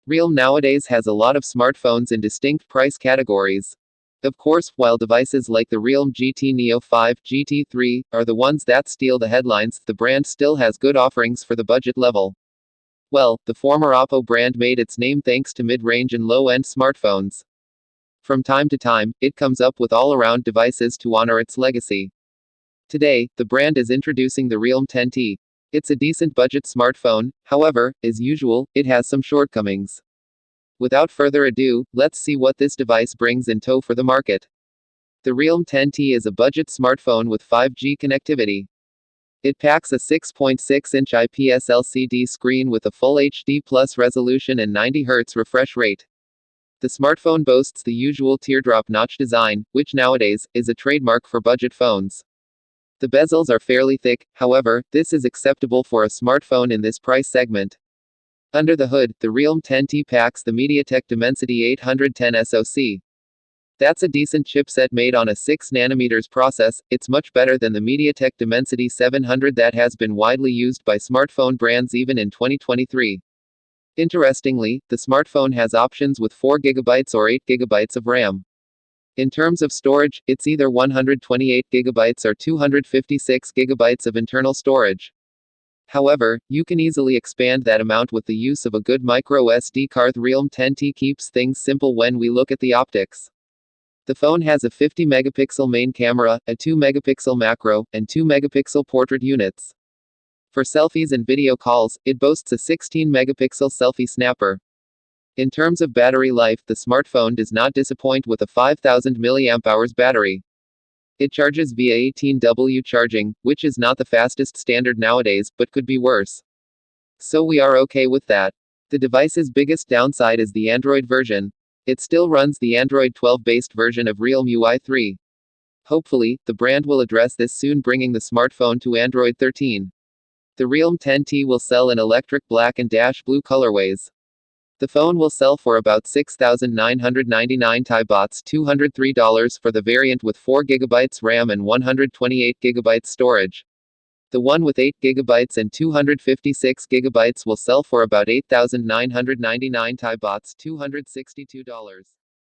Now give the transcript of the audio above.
Realme nowadays has a lot of smartphones in distinct price categories. Of course, while devices like the Realme GT Neo 5, GT3 are the ones that steal the headlines, the brand still has good offerings for the budget level. Well, the former Oppo brand made its name thanks to mid-range and low-end smartphones. From time to time, it comes up with all-around devices to honor its legacy. Today, the brand is introducing the Realme 10T. It's a decent budget smartphone, however, as usual, it has some shortcomings. Without further ado, let's see what this device brings in tow for the market. The Realme 10T is a budget smartphone with 5G connectivity. It packs a 6.6-inch IPS LCD screen with a full HD plus resolution and 90 Hz refresh rate. The smartphone boasts the usual teardrop notch design, which nowadays is a trademark for budget phones. The bezels are fairly thick, however, this is acceptable for a smartphone in this price segment. Under the hood, the Realme 10T packs the MediaTek Dimensity 810 SoC. That's a decent chipset made on a 6nm process. It's much better than the MediaTek Dimensity 700 that has been widely used by smartphone brands even in 2023. Interestingly, the smartphone has options with 4GB or 8GB of RAM. In terms of storage, it's either 128GB or 256GB of internal storage. However, you can easily expand that amount with the use of a good micro SD card. The Realme 10T keeps things simple when we look at the optics. The phone has a 50-megapixel main camera, a 2-megapixel macro, and 2-megapixel portrait units. For selfies and video calls, it boasts a 16-megapixel selfie snapper. In terms of battery life, the smartphone does not disappoint with a 5000 mAh battery. It charges via 18W charging, which is not the fastest standard nowadays, but could be worse. So we are okay with that. The device's biggest downside is the Android version. It still runs the Android 12-based version of Realme UI 3. Hopefully, the brand will address this soon, bringing the smartphone to Android 13. The Realme 10T will sell in electric black and dash blue colorways. The phone will sell for about 6,999 Thai bahts, $203 for the variant with 4GB RAM and 128GB storage. The one with 8GB and 256GB will sell for about 8,999 Thai bahts, $262.